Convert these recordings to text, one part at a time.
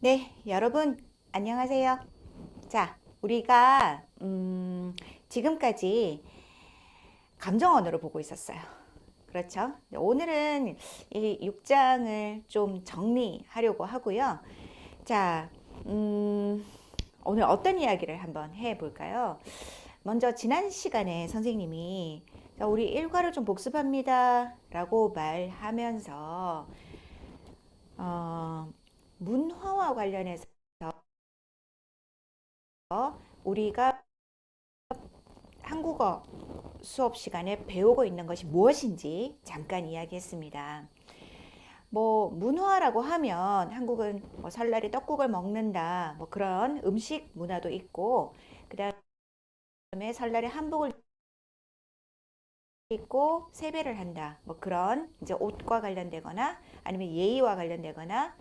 네, 여러분, 안녕하세요. 자, 우리가, 지금까지 감정 언어를 보고 있었어요. 그렇죠? 오늘은 이 6장을 좀 정리하려고 하고요. 자, 오늘 어떤 이야기를 한번 해 볼까요? 먼저 지난 시간에 선생님이 자, 우리 일과를 좀 복습합니다. 라고 말하면서, 어, 문화와 관련해서 우리가 한국어 수업 시간에 배우고 있는 것이 무엇인지 잠깐 이야기했습니다. 뭐 문화라고 하면 한국은 뭐 설날에 떡국을 먹는다 뭐 그런 음식 문화도 있고 그다음에 설날에 한복을 입고 세배를 한다 뭐 그런 이제 옷과 관련되거나 아니면 예의와 관련되거나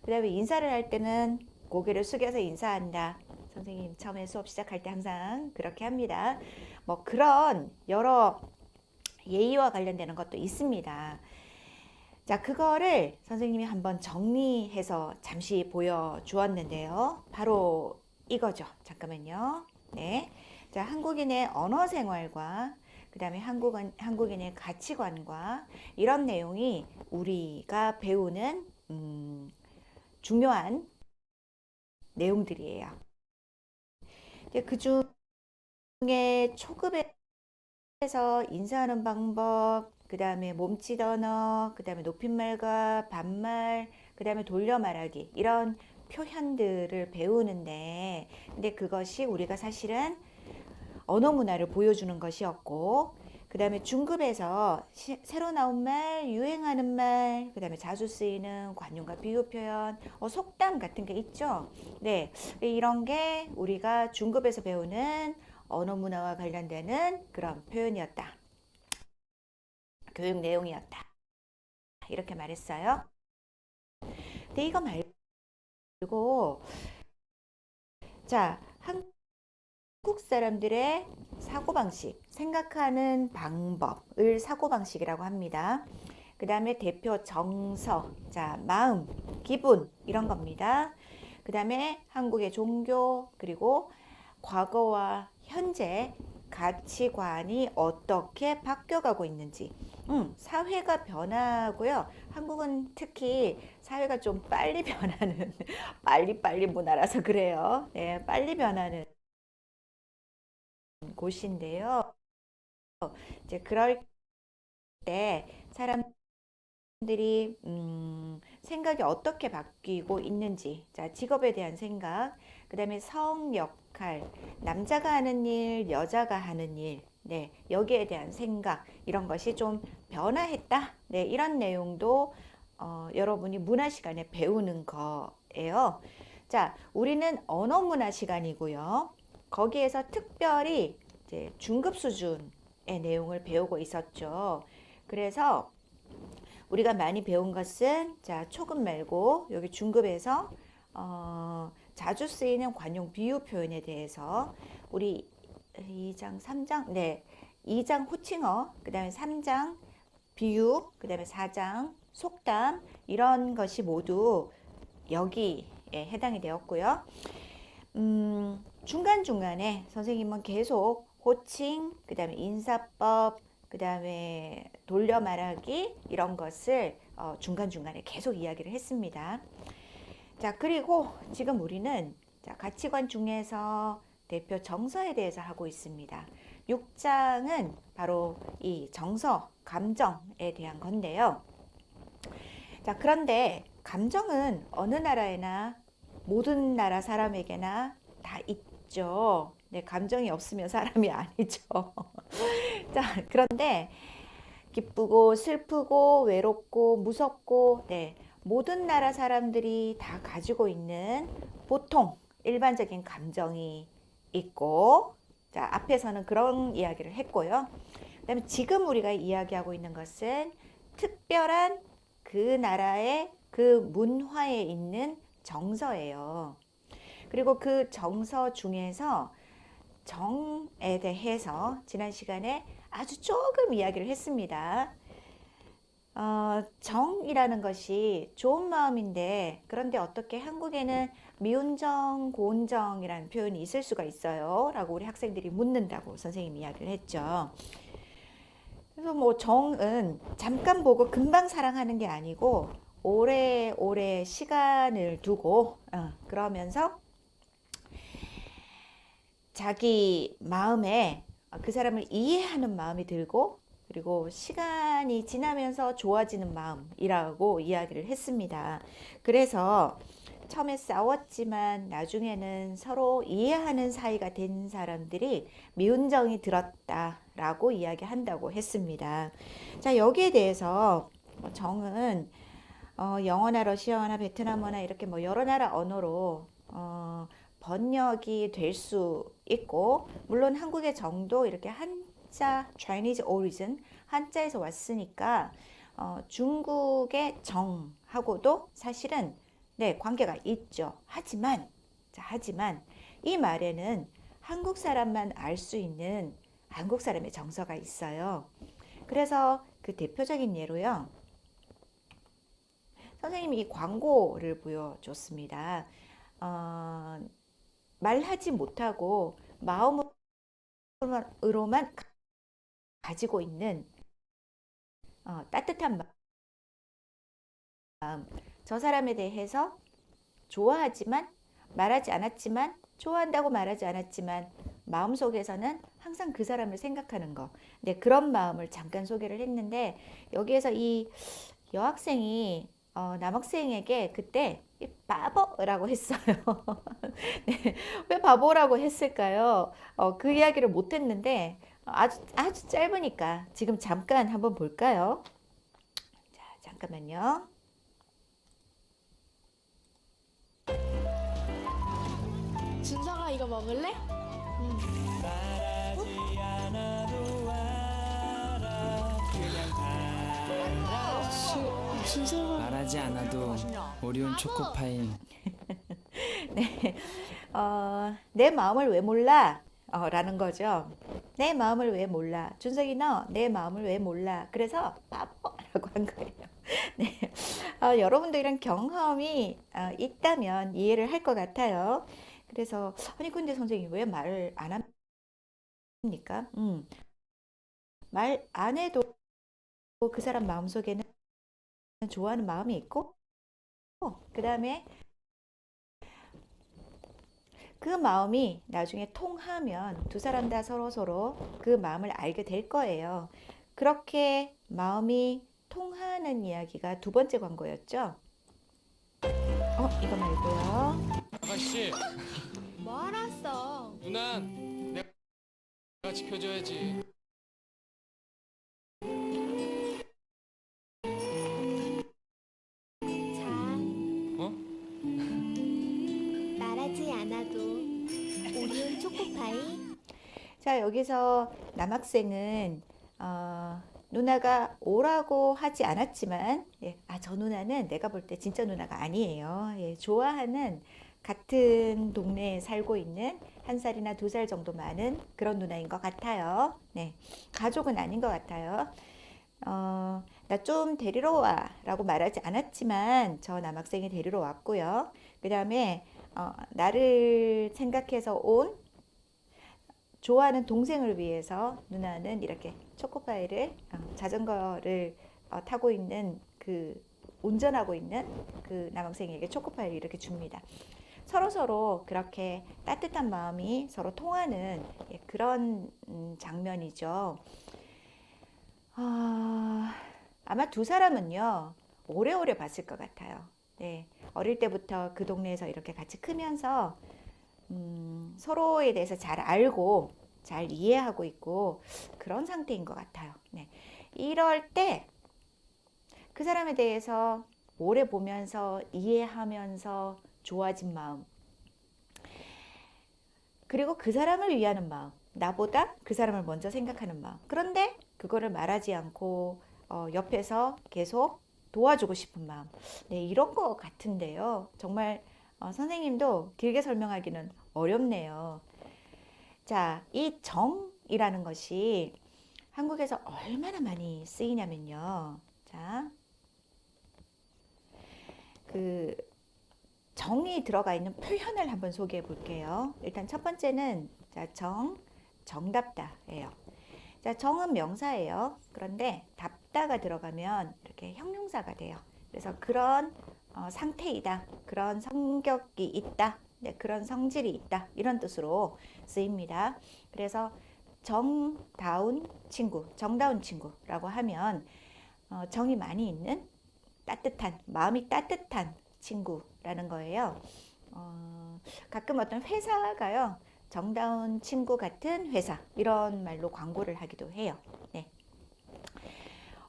그다음에 인사를 할 때는 고개를 숙여서 인사한다. 선생님 처음에 수업 시작할 때 항상 그렇게 합니다. 뭐 그런 여러 예의와 관련되는 것도 있습니다. 자, 그거를 선생님이 한번 정리해서 잠시 보여주었는데요. 바로 이거죠. 잠깐만요. 네. 자, 한국인의 언어 생활과 그 다음에 한국인의 가치관과 이런 내용이 우리가 배우는 중요한 내용들이에요. 그 중에 초급에서 인사하는 방법, 그 다음에 몸짓 언어, 그 다음에 높임말과 반말, 그 다음에 돌려 말하기 이런 표현들을 배우는데 근데 그것이 우리가 사실은 언어 문화를 보여주는 것이었고 그 다음에 중급에서 새로 나온 말, 유행하는 말, 그 다음에 자주 쓰이는 관용과 비유 표현, 속담 같은 게 있죠. 네, 이런 게 우리가 중급에서 배우는 언어 문화와 관련되는 그런 표현이었다. 교육 내용이었다. 이렇게 말했어요. 근데 이거 말고, 자, 한국 사람들의 사고방식, 생각하는 방법을 사고방식이라고 합니다. 그 다음에 대표 정서, 자, 마음, 기분, 이런 겁니다. 그 다음에 한국의 종교, 그리고 과거와 현재 가치관이 어떻게 바뀌어가고 있는지. 사회가 변하고요. 한국은 특히 사회가 좀 빨리 변하는, 빨리빨리 문화라서 그래요. 네, 빨리 변하는 곳인데요. 이제 그럴 때 사람들이 생각이 어떻게 바뀌고 있는지, 자, 직업에 대한 생각, 그 다음에 성 역할, 남자가 하는 일, 여자가 하는 일, 네, 여기에 대한 생각, 이런 것이 좀 변화했다. 네, 이런 내용도 여러분이 문화 시간에 배우는 거예요. 자, 우리는 언어 문화 시간이고요. 거기에서 특별히 이제 중급 수준의 내용을 배우고 있었죠. 그래서 우리가 많이 배운 것은 자 초급 말고 여기 중급에서 자주 쓰이는 관용 비유 표현에 대해서 우리 2장, 3장, 네, 2장 호칭어, 그 다음에 3장 비유, 그 다음에 4장 속담 이런 것이 모두 여기에 해당이 되었고요. 중간중간에 선생님은 계속 호칭, 그 다음에 인사법, 그 다음에 돌려 말하기 이런 것을 중간중간에 계속 이야기를 했습니다. 자, 그리고 지금 우리는 자, 가치관 중에서 대표 정서에 대해서 하고 있습니다. 6장은 바로 이 정서, 감정에 대한 건데요. 자, 그런데 감정은 어느 나라에나 모든 나라 사람에게나 다 있죠. 네, 감정이 없으면 사람이 아니죠. 자, 그런데 기쁘고 슬프고 외롭고 무섭고 네, 모든 나라 사람들이 다 가지고 있는 보통 일반적인 감정이 있고 자, 앞에서는 그런 이야기를 했고요. 그다음에 지금 우리가 이야기하고 있는 것은 특별한 그 나라의 그 문화에 있는 정서예요. 그리고 그 정서 중에서 정에 대해서 지난 시간에 아주 조금 이야기를 했습니다. 정이라는 것이 좋은 마음인데, 그런데 어떻게 한국에는 미운 정, 고운 정이라는 표현이 있을 수가 있어요? 라고 우리 학생들이 묻는다고 선생님이 이야기를 했죠. 그래서 뭐 정은 잠깐 보고 금방 사랑하는 게 아니고, 오래오래 시간을 두고, 그러면서 자기 마음에 그 사람을 이해하는 마음이 들고, 그리고 시간이 지나면서 좋아지는 마음이라고 이야기를 했습니다. 그래서 처음에 싸웠지만 나중에는 서로 이해하는 사이가 된 사람들이 미운 정이 들었다라고 이야기한다고 했습니다. 자, 여기에 대해서 정은 영어나 러시아어나 베트남어나 이렇게 뭐 여러 나라 언어로 번역이 될 수 있고, 물론 한국의 정도 이렇게 한자 Chinese origin 한자에서 왔으니까 중국의 정하고도 사실은 네, 관계가 있죠. 하지만 하지만 이 말에는 한국 사람만 알 수 있는 한국 사람의 정서가 있어요. 그래서 그 대표적인 예로요. 선생님이 이 광고를 보여줬습니다. 어, 말하지 못하고 마음으로만 가지고 있는 따뜻한 마음. 저 사람에 대해서 좋아하지만 말하지 않았지만 좋아한다고 말하지 않았지만 마음속에서는 항상 그 사람을 생각하는 거. 네, 그런 마음을 잠깐 소개를 했는데 여기에서 이 여학생이 남학생에게 그때 바보라고 했어요. 네, 왜 바보라고 했을까요? 그 이야기를 못 했는데 아주 짧으니까 지금 잠깐 한번 볼까요? 자, 잠깐만요. 준서가 이거 먹을래? 응. 말하지 않아도 알아 그냥 알아 준서가 말하지 않아도 오리온 초코파인 네, 내 마음을 왜 몰라? 라는 거죠. 내 마음을 왜 몰라? 준석이 너 내 마음을 왜 몰라? 그래서 바보라고 한 거예요. 네, 여러분도 이런 경험이 있다면 이해를 할 것 같아요. 그래서 아니 근데 선생님 왜 말을 안 합니까? 말 안 해도 그 사람 마음속에는 좋아하는 마음이 있고, 그 다음에 그 마음이 나중에 통하면 두 사람 다 서로 그 마음을 알게 될 거예요. 그렇게 마음이 통하는 이야기가 두 번째 광고였죠. 이거 말고요. 아가씨 뭐 하러 왔어? 누나 내가 지켜줘야지 자, 어? 말하지 않아도 오리온 초코파이. 자, 여기서 남학생은 누나가 오라고 하지 않았지만, 예, 저 누나는 내가 볼 때 진짜 누나가 아니에요. 예, 좋아하는 같은 동네에 살고 있는 한 살이나 두 살 정도 많은 그런 누나인 것 같아요. 네, 가족은 아닌 것 같아요. 나 좀 데리러 와 라고 말하지 않았지만 저 남학생이 데리러 왔고요. 그 다음에 나를 생각해서 온 좋아하는 동생을 위해서 누나는 이렇게 초코파이를 자전거를 타고 있는 그 운전하고 있는 그 남학생에게 초코파이를 이렇게 줍니다. 서로 그렇게 따뜻한 마음이 서로 통하는 그런 장면이죠. 아마 두 사람은요 오래오래 봤을 것 같아요. 네, 어릴 때부터 그 동네에서 이렇게 같이 크면서 서로에 대해서 잘 알고 잘 이해하고 있고 그런 상태인 것 같아요. 네. 이럴 때 그 사람에 대해서 오래 보면서 이해하면서 좋아진 마음, 그리고 그 사람을 위하는 마음, 나보다 그 사람을 먼저 생각하는 마음. 그런데 그거를 말하지 않고 옆에서 계속 도와주고 싶은 마음. 네, 이런 거 같은데요. 정말 선생님도 길게 설명하기는 어렵네요. 자, 이 정이라는 것이 한국에서 얼마나 많이 쓰이냐면요. 자, 그 정이 들어가 있는 표현을 한번 소개해 볼게요. 일단 첫 번째는 자, 정답다예요. 자, 정은 명사예요. 그런데 답다가 들어가면 이렇게 형용사가 돼요. 그래서 그런 상태이다, 그런 성격이 있다, 네, 그런 성질이 있다, 이런 뜻으로 쓰입니다. 그래서 정다운 친구, 정다운 친구라고 하면 정이 많이 있는 따뜻한, 마음이 따뜻한 친구라는 거예요. 가끔 어떤 회사가요, 정다운 친구 같은 회사, 이런 말로 광고를 하기도 해요. 네.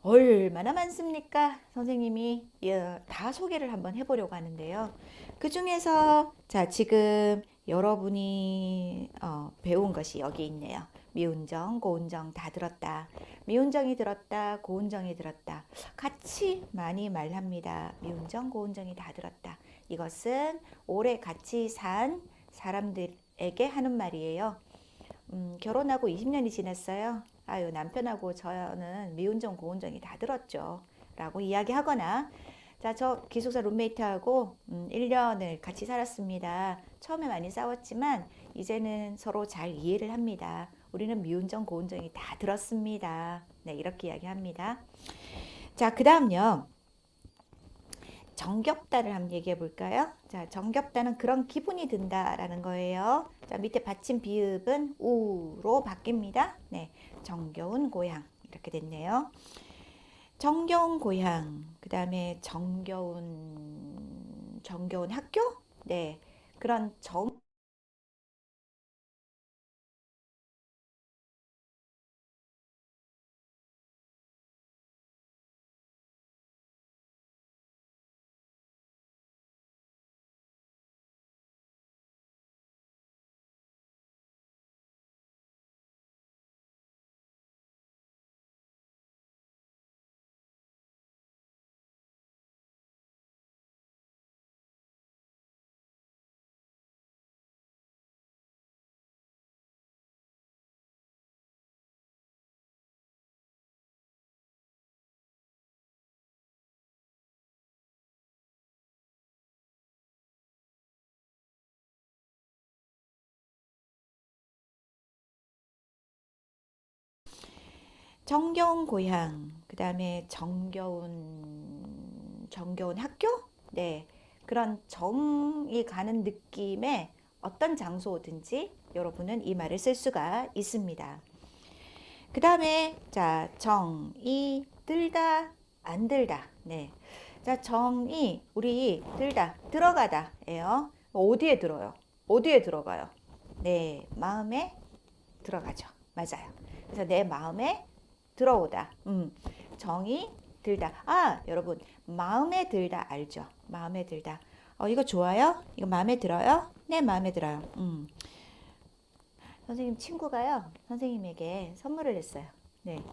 얼마나 많습니까? 선생님이 다 소개를 한번 해보려고 하는데요. 그 중에서 자, 지금 여러분이 배운 것이 여기 있네요. 미운정, 고운정 다 들었다. 미운정이 들었다, 고운정이 들었다. 같이 많이 말합니다. 미운정, 고운정이 다 들었다. 이것은 오래 같이 산 사람들에게 하는 말이에요. 결혼하고 20년이 지났어요. 아유, 남편하고 저는 미운정, 고운정이 다 들었죠. 라고 이야기하거나, 자, 저 기숙사 룸메이트하고 1년을 같이 살았습니다. 처음에 많이 싸웠지만 이제는 서로 잘 이해를 합니다. 우리는 미운정, 고운정이 다 들었습니다. 네, 이렇게 이야기합니다. 자, 그 다음요. 정겹다를 한번 얘기해 볼까요? 자, 정겹다는 그런 기분이 든다라는 거예요. 자, 밑에 받침 비읍은 우로 바뀝니다. 네, 정겨운 고향 이렇게 됐네요. 정겨운 고향, 그 다음에 정겨운 학교? 네, 그런 정겨운 고향, 그 다음에 정겨운 학교? 네, 그런 정이 가는 느낌의 어떤 장소든지 여러분은 이 말을 쓸 수가 있습니다. 그 다음에 자, 정이 들다, 안 들다. 네, 자, 정이 우리 들다, 들어가다예요. 어디에 들어요? 어디에 들어가요? 네, 마음에 들어가죠. 맞아요. 그래서 내 마음에 들어오다. 정이 들다. 아, 여러분, 마음에 들다 알죠? 마음에 들다. 이거 좋아요? 이거 마음에 들어요? 네, 마음에 들어요. 선생님 친구가요, 선생님에게 선물을 했어요. 네.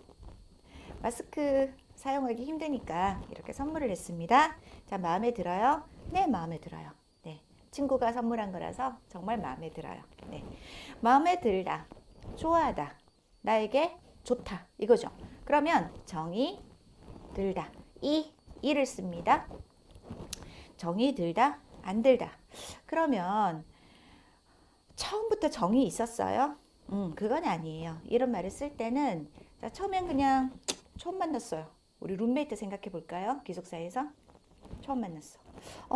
마스크 사용하기 힘드니까 이렇게 선물을 했습니다. 자, 마음에 들어요? 네, 마음에 들어요. 네. 친구가 선물한 거라서 정말 마음에 들어요. 네. 마음에 들다. 좋아하다. 나에게 좋다. 이거죠. 그러면 정이 들다. 이를 씁니다. 정이 들다, 안 들다. 그러면 처음부터 정이 있었어요? 그건 아니에요. 이런 말을 쓸 때는 자, 처음엔 그냥 처음 만났어요. 우리 룸메이트 생각해 볼까요? 기숙사에서 처음 만났어.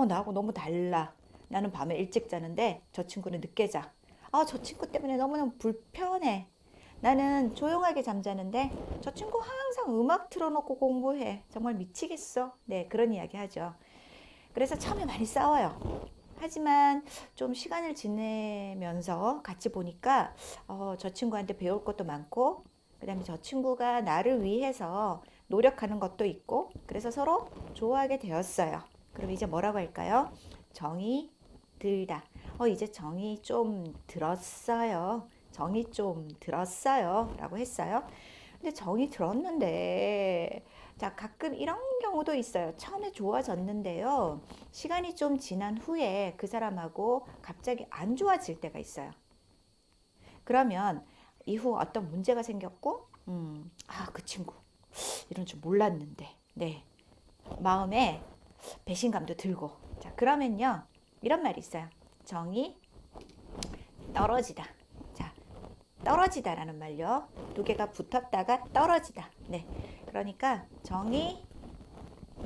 나하고 너무 달라. 나는 밤에 일찍 자는데 저 친구는 늦게 자. 저 친구 때문에 너무너무 불편해. 나는 조용하게 잠자는데 저 친구 항상 음악 틀어놓고 공부해. 정말 미치겠어. 네, 그런 이야기 하죠. 그래서 처음에 많이 싸워요. 하지만 좀 시간을 지내면서 같이 보니까 저 친구한테 배울 것도 많고, 그 다음에 저 친구가 나를 위해서 노력하는 것도 있고, 그래서 서로 좋아하게 되었어요. 그럼 이제 뭐라고 할까요? 정이 들다. 이제 정이 좀 들었어요. 정이 좀 들었어요. 라고 했어요. 근데 정이 들었는데, 자, 가끔 이런 경우도 있어요. 처음에 좋아졌는데요. 시간이 좀 지난 후에 그 사람하고 갑자기 안 좋아질 때가 있어요. 그러면 이후 어떤 문제가 생겼고, 그 친구, 이런 줄 몰랐는데, 네, 마음에 배신감도 들고. 자, 그러면요, 이런 말이 있어요. 정이 떨어지다. 자, 떨어지다라는 말요. 두 개가 붙었다가 떨어지다. 네, 그러니까 정이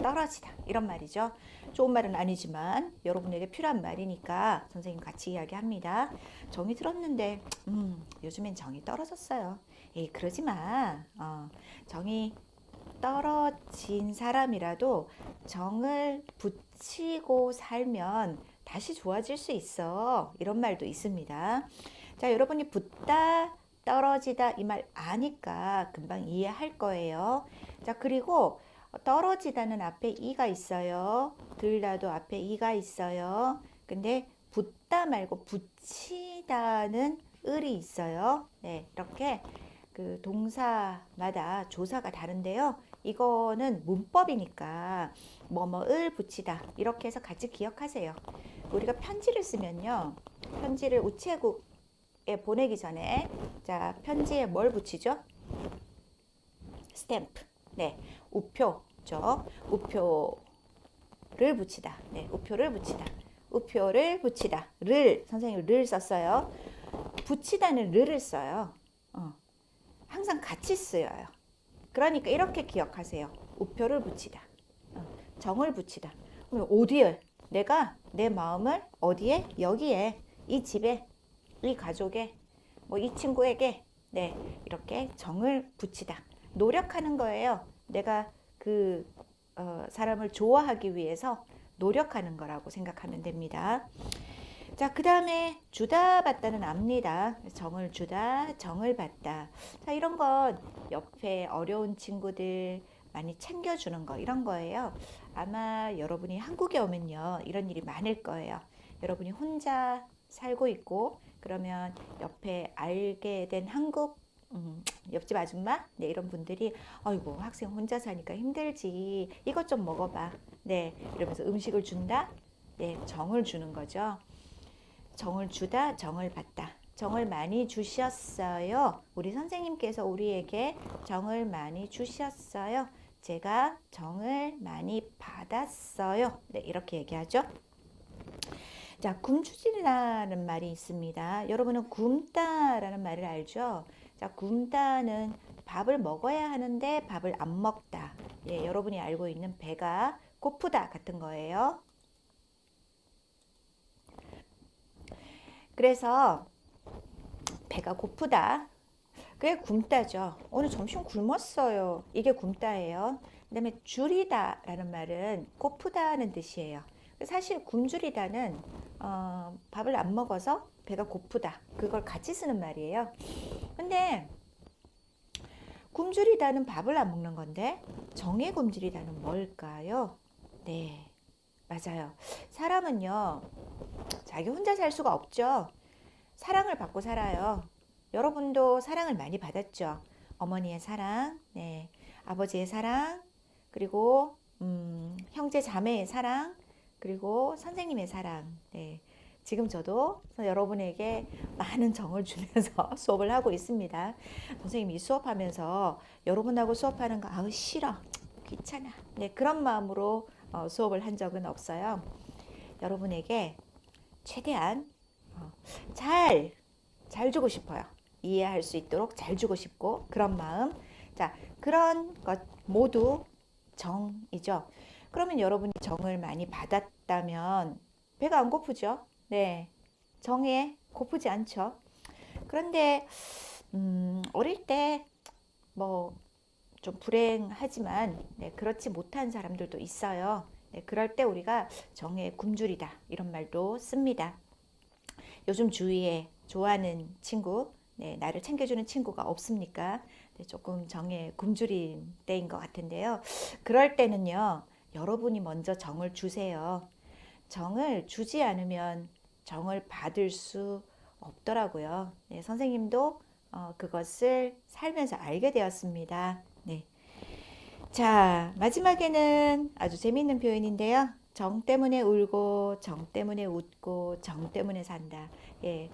떨어지다. 이런 말이죠. 좋은 말은 아니지만 여러분에게 필요한 말이니까 선생님 같이 이야기합니다. 정이 들었는데 요즘엔 정이 떨어졌어요. 에이, 그러지 마. 정이 떨어진 사람이라도 정을 붙이고 살면 다시 좋아질 수 있어. 이런 말도 있습니다. 자, 여러분이 붙다, 떨어지다 이 말 아니까 금방 이해할 거예요. 자, 그리고 떨어지다는 앞에 이가 있어요. 들다도 앞에 이가 있어요. 근데 붙다 말고 붙이다는 을이 있어요. 네, 이렇게 그 동사마다 조사가 다른데요. 이거는 문법이니까 뭐뭐을 붙이다 이렇게 해서 같이 기억하세요. 우리가 편지를 쓰면요. 편지를 우체국에 보내기 전에 자, 편지에 뭘 붙이죠? 스탬프. 네, 우표죠. 우표를 붙이다. 네, 우표를 붙이다. 우표를 붙이다. 를 선생님 를 썼어요. 붙이다는 르를 써요. 항상 같이 쓰여요. 그러니까 이렇게 기억하세요. 우표를 붙이다. 정을 붙이다. 그럼 어디에? 내가 내 마음을 어디에? 여기에. 이 집에. 이 가족에. 뭐 이 친구에게. 네, 이렇게 정을 붙이다. 노력하는 거예요. 내가 그 사람을 좋아하기 위해서 노력하는 거라고 생각하면 됩니다. 자, 그 다음에 주다 받다는 압니다. 정을 주다, 정을 받다. 자, 이런 건 옆에 어려운 친구들 많이 챙겨주는 거 이런 거예요. 아마 여러분이 한국에 오면요, 이런 일이 많을 거예요. 여러분이 혼자 살고 있고 그러면 옆에 알게 된 한국 옆집 아줌마? 네, 이런 분들이 아이고 학생 혼자 사니까 힘들지. 이것 좀 먹어봐. 네, 이러면서 음식을 준다. 네, 정을 주는 거죠. 정을 주다, 정을 받다. 정을 많이 주셨어요. 우리 선생님께서 우리에게 정을 많이 주셨어요. 제가 정을 많이 받았어요. 네, 이렇게 얘기하죠. 자, 굶주리다는 말이 있습니다. 여러분은 굶다라는 말을 알죠? 자, 굶다는 밥을 먹어야 하는데 밥을 안 먹다. 예, 여러분이 알고 있는 배가 고프다 같은 거예요. 그래서 배가 고프다. 그게 굶다죠. 오늘 점심 굶었어요. 이게 굶다예요. 그다음에 줄이다라는 말은 고프다는 뜻이에요. 사실 굶주리다는 밥을 안 먹어서 배가 고프다. 그걸 같이 쓰는 말이에요. 근데 굶주리다는 밥을 안 먹는 건데 정의 굶주리다는 뭘까요? 네, 맞아요. 사람은요, 자기 혼자 살 수가 없죠. 사랑을 받고 살아요. 여러분도 사랑을 많이 받았죠. 어머니의 사랑, 네, 아버지의 사랑, 그리고 형제 자매의 사랑, 그리고 선생님의 사랑. 네, 지금 저도 여러분에게 많은 정을 주면서 수업을 하고 있습니다. 선생님이 수업하면서 여러분하고 수업하는 거 아우 싫어, 귀찮아. 네, 그런 마음으로 수업을 한 적은 없어요. 여러분에게 최대한 잘 주고 싶어요. 이해할 수 있도록 잘 주고 싶고 그런 마음. 자, 그런 것 모두 정이죠. 그러면 여러분이 정을 많이 받았다면 배가 안 고프죠? 네, 정에 고프지 않죠. 그런데 어릴 때 뭐 좀 불행하지만 네, 그렇지 못한 사람들도 있어요. 네, 그럴 때 우리가 정에 굶주리다 이런 말도 씁니다. 요즘 주위에 좋아하는 친구, 네, 나를 챙겨주는 친구가 없습니까? 네, 조금 정에 굶주린 때인 것 같은데요. 그럴 때는요, 여러분이 먼저 정을 주세요. 정을 주지 않으면 정을 받을 수 없더라고요. 네, 선생님도 그것을 살면서 알게 되었습니다. 네. 자, 마지막에는 아주 재미있는 표현인데요. 정 때문에 울고, 정 때문에 웃고, 정 때문에 산다. 예,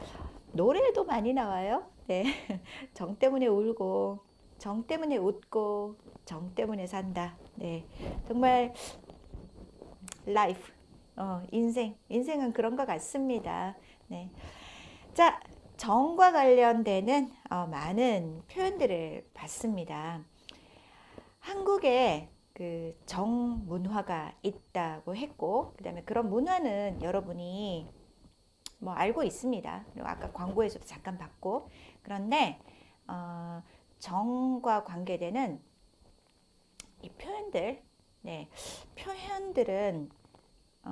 노래도 많이 나와요. 네. 정 때문에 울고, 정 때문에 웃고 정 때문에 산다. 네, 정말 라이프, 인생은 그런 것 같습니다. 네, 자, 정과 관련되는 많은 표현들을 봤습니다. 한국에 그 정 문화가 있다고 했고, 그다음에 그런 문화는 여러분이 뭐 알고 있습니다. 그리고 아까 광고에서도 잠깐 봤고, 그런데 정과 관계되는 이 표현들, 네, 표현들은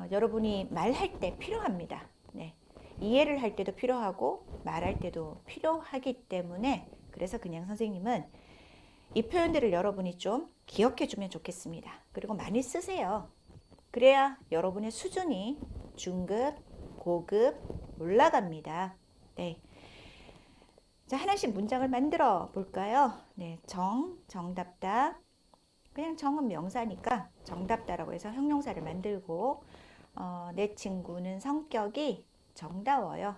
여러분이 말할 때 필요합니다. 네, 이해를 할 때도 필요하고 말할 때도 필요하기 때문에 그래서 그냥 선생님은 이 표현들을 여러분이 좀 기억해 주면 좋겠습니다. 그리고 많이 쓰세요. 그래야 여러분의 수준이 중급, 고급 올라갑니다. 네. 자, 하나씩 문장을 만들어 볼까요? 네, 정답다. 그냥 정은 명사니까 정답다라고 해서 형용사를 만들고, 내 친구는 성격이 정다워요.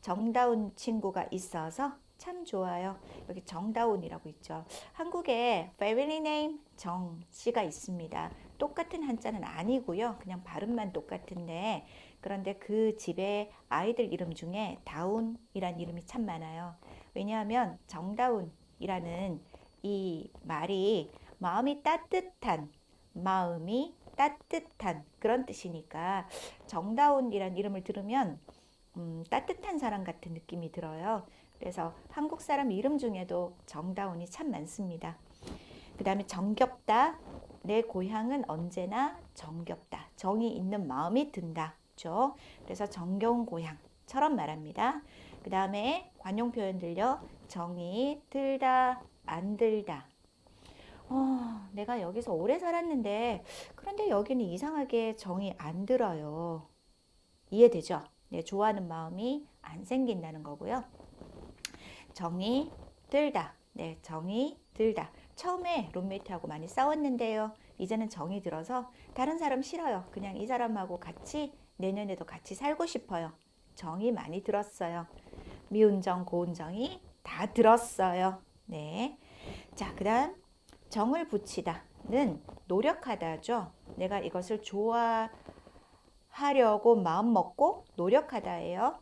정다운 친구가 있어서 참 좋아요. 여기 정다운이라고 있죠. 한국에 family name 정 씨가 있습니다. 똑같은 한자는 아니고요. 그냥 발음만 똑같은데, 그런데 그 집에 아이들 이름 중에 다운이란 이름이 참 많아요. 왜냐하면 정다운이라는 이 말이 마음이 따뜻한 그런 뜻이니까 정다운이란 이름을 들으면 따뜻한 사람 같은 느낌이 들어요. 그래서 한국 사람 이름 중에도 정다운이 참 많습니다. 그 다음에 정겹다. 내 고향은 언제나 정겹다. 정이 있는 마음이 든다. 그렇죠? 그래서 정겨운 고향처럼 말합니다. 그 다음에 관용 표현들요. 정이 들다, 안 들다. 내가 여기서 오래 살았는데 그런데 여기는 이상하게 정이 안 들어요. 이해되죠? 네, 좋아하는 마음이 안 생긴다는 거고요. 정이 들다. 네, 정이 들다. 처음에 룸메이트하고 많이 싸웠는데요. 이제는 정이 들어서 다른 사람 싫어요. 그냥 이 사람하고 같이 내년에도 같이 살고 싶어요. 정이 많이 들었어요. 미운 정, 고운 정이 다 들었어요. 네. 자, 그 다음 정을 붙이다는 노력하다죠. 내가 이것을 좋아하려고 마음 먹고 노력하다예요.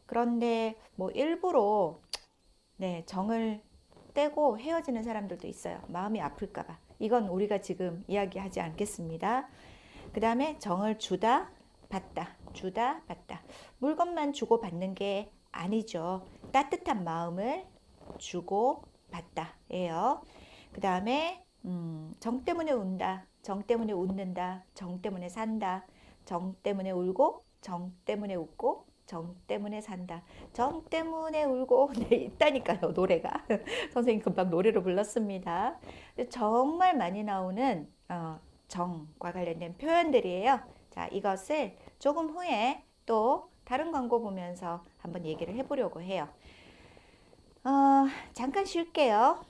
그런데 뭐 일부러 정을 떼고 헤어지는 사람들도 있어요. 마음이 아플까봐. 이건 우리가 지금 이야기하지 않겠습니다. 그 다음에 정을 주다, 받다. 주다, 받다. 물건만 주고 받는 게 아니죠. 따뜻한 마음을 주고 받다예요. 그 다음에 정 때문에 운다. 정 때문에 웃는다. 정 때문에 산다. 정 때문에 울고 정 때문에 웃고 정 때문에 산다. 정 때문에 울고 네, 있다니까요. 노래가. 선생님 금방 노래로 불렀습니다. 정말 많이 나오는 정과 관련된 표현들이에요. 자, 이것을 조금 후에 또 다른 광고 보면서 한번 얘기를 해보려고 해요. 잠깐 쉴게요.